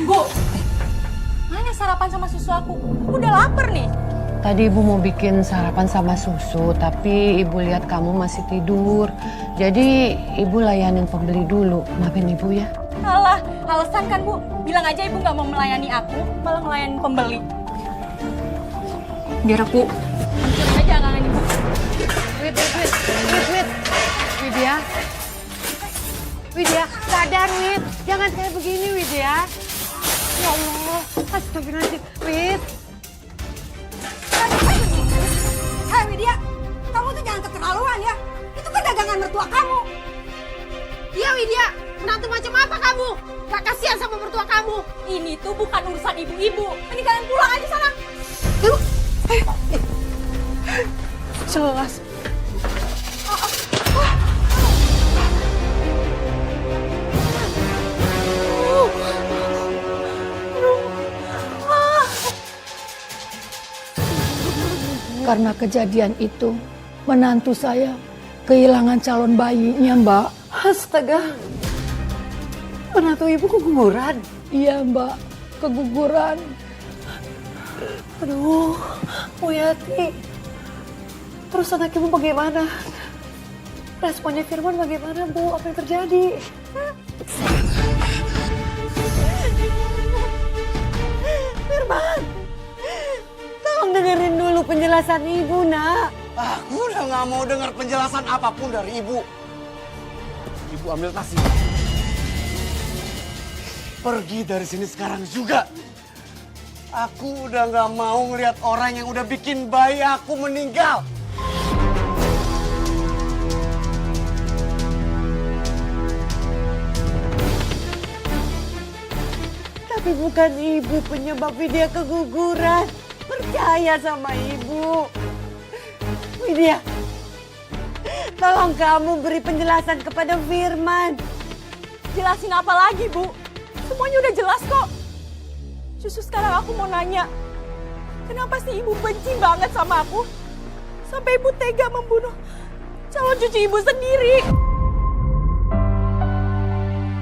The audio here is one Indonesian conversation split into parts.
Bu, mana sarapan sama susu aku? Udah lapar nih. Tadi ibu mau bikin sarapan sama susu, tapi ibu lihat kamu masih tidur. Jadi ibu layanin pembeli dulu. Maafin ibu ya. Alah, alasan kan Bu. Bilang aja ibu nggak mau melayani aku, malah melayani pembeli. Biar aku hancurin aja angan ibu. Wait. Widya. Widya, sadar Wid. Jangan kayak begini Widya. Ya Allah, astagfirullahaladzim. Wid. Widya, kamu tuh jangan keterlaluan ya. Itu kan dagangan mertua kamu. Iya Widya, menantu macam apa kamu? Gak kasihan sama mertua kamu. Ini tuh bukan urusan ibu-ibu. Ini kalian pulang aja sana. Jelas. Karena kejadian itu, menantu saya kehilangan calon bayinya, Mbak. Astaga. Menantu ibu keguguran. Iya, Mbak, keguguran. Aduh, Bu Yati. Terus anak ibu bagaimana? Responnya Firman bagaimana, Bu? Apa yang terjadi? Firman! Tolong dengerin dulu penjelasan ibu, nak. Aku udah gak mau dengar penjelasan apapun dari ibu. Ibu ambil tas ini. Pergi dari sini sekarang juga. Aku udah gak mau ngelihat orang yang udah bikin bayi aku meninggal. Tapi bukan ibu penyebab Widya keguguran. Percaya sama ibu. Widya, tolong kamu beri penjelasan kepada Firman. Jelasin apa lagi, Bu? Semuanya udah jelas kok. Justru sekarang aku mau nanya. Kenapa sih ibu benci banget sama aku? Sampai ibu tega membunuh calon cucu ibu sendiri.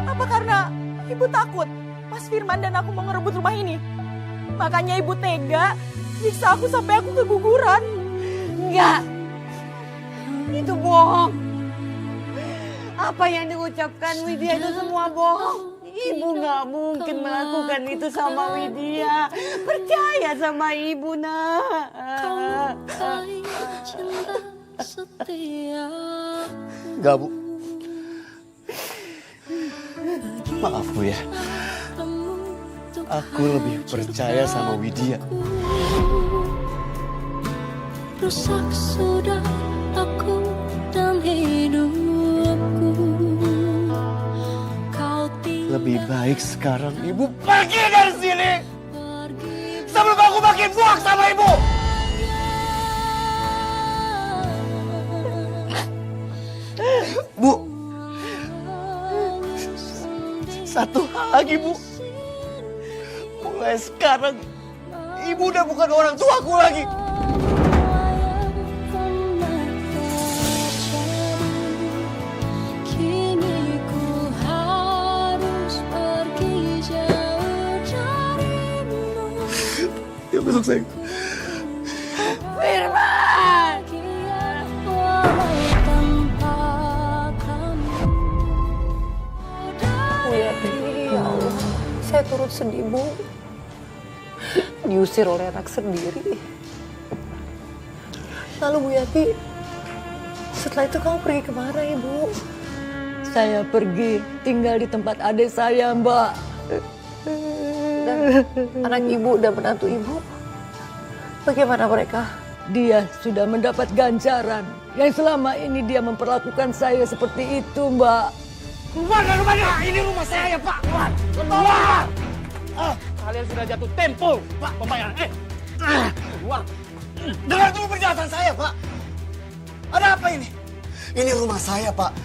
Apa karena ibu takut Mas Firman dan aku mau ngerebut rumah ini? Makanya ibu tega nyiksa aku sampai aku keguguran. Enggak. Itu bohong. Apa yang diucapkan Widya itu semua bohong. Ibu gak mungkin melakukan itu sama Widya. Percaya sama ibu, nak. Enggak, Bu. Maaf, Bu ya. Aku lebih percaya sama Widya. Rusak sudah aku dan hidupku. Lebih baik sekarang ibu pergi dari sini. Sebelum aku makin muak sama ibu. Bu. Satu hal lagi, Bu. Mulai sekarang ibu udah bukan orang tuaku lagi. Ya besok sayang. Firman! Bu Yati, ya Allah, saya turut sedih, Bu. Diusir oleh anak sendiri. Lalu Bu Yati, setelah itu kamu pergi kemana, Ibu? Saya pergi tinggal di tempat adik saya, Mbak. Dan anak Ibu dan menantu Ibu, bagaimana mereka? Dia sudah mendapat ganjaran. Yang selama ini dia memperlakukan saya seperti itu, Mbak. Keluar dari rumahnya! Ini rumah saya, Pak! Keluar! Keluar! Kalian sudah jatuh tempo, Pak, pembayaran. Keluar! Dengar dulu penjelasan saya, Pak! Ada apa ini? Ini rumah saya, Pak.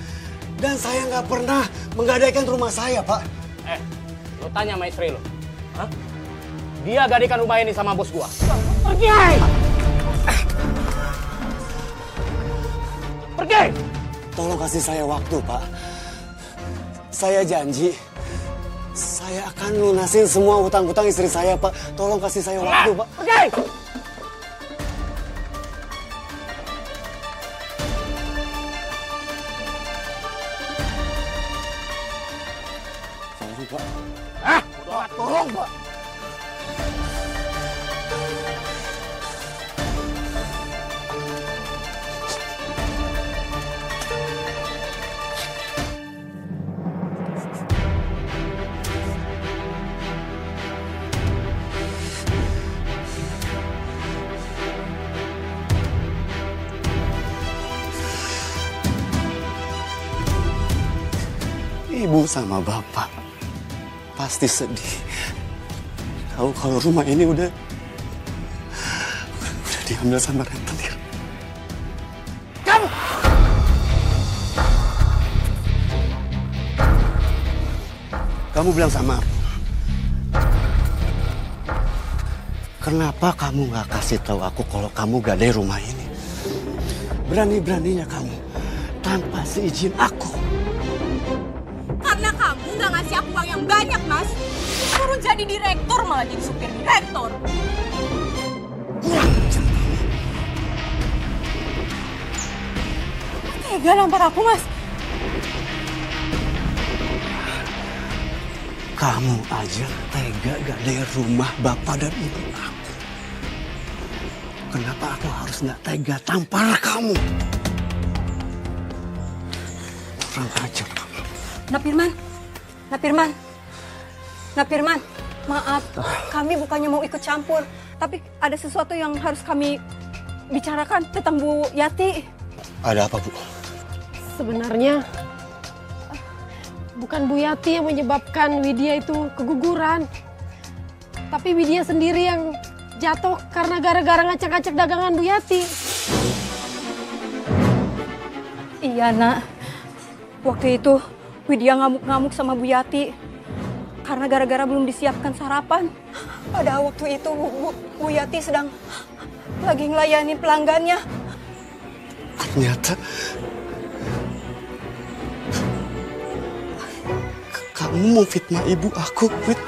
Dan saya nggak pernah menggadaikan rumah saya, Pak. Lo tanya sama istri lo. Hah? Dia gadaikan rumah ini sama bos gua. Pergi! Pergi! Tolong kasih saya waktu, Pak. Saya janji, saya Saya akan lunasin semua hutang-hutang istri saya, Pak. Tolong kasih saya waktu, Pak. Oke. Tolong, Pak. Tolong, Pak. Ibu sama bapak pasti sedih. Tahu kalau rumah ini udah diambil sama rentenir. Kamu bilang sama aku. Kenapa kamu gak kasih tahu aku kalau kamu gak ada di rumah ini? Berani-beraninya kamu tanpa seizin aku. Karena kamu nggak ngasih aku uang yang banyak, Mas. Suruh jadi direktur malah jadi supir direktur. Tega nampar aku, Mas. Kamu aja tega gak dari rumah bapak dan ibu aku. Kenapa aku harus gak tega tampar kamu? Kurang ajar kamu. Nak Firman, maaf, kami bukannya mau ikut campur, tapi ada sesuatu yang harus kami bicarakan tentang Bu Yati. Ada apa, Bu? Sebenarnya bukan Bu Yati yang menyebabkan Widya itu keguguran. Tapi Widya sendiri yang jatuh karena gara-gara ngacak-ngacak dagangan Bu Yati. Iya, Nak. Waktu itu Widya ngamuk-ngamuk sama Bu Yati karena gara-gara belum disiapkan sarapan. Pada waktu itu Bu Yati sedang lagi ngelayani pelanggannya. Ternyata kamu mau fitnah ibu aku, Wit.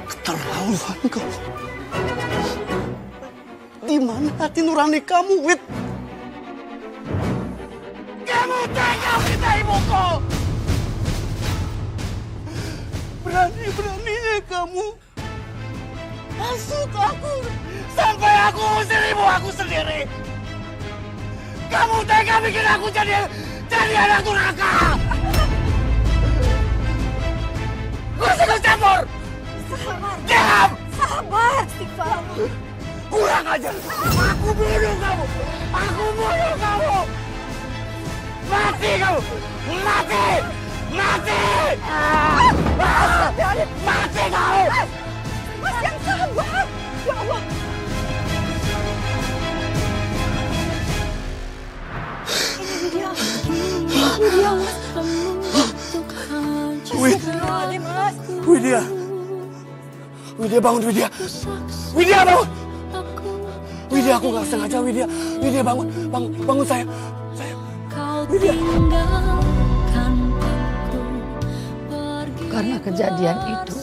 Keterlaluan kamu. Di mana hati nurani kamu, Wit? Kamu tega fitnah ibuku. Berani-beraninya kamu hasut aku. Sampai aku usir ibu aku sendiri. Kamu tega bikin aku jadi anak durhaka. Gak usah ikut campur. Diam. Sabar, istighfar. Kurang ajar. Aku bunuh kamu. Aku bunuh kamu. Mati kamu. Mati. Mati. Mati kamu. Mas, yang sabar. Ya Allah. Widya, Mas. Widya. Widya bangun, Widya. Widya bangun. Widya, aku gak sengaja, Widya. Widya bangun, bangun sayang. Widya. Karena kejadian itu,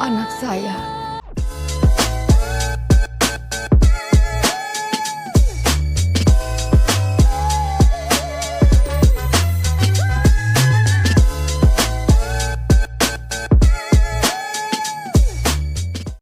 anak saya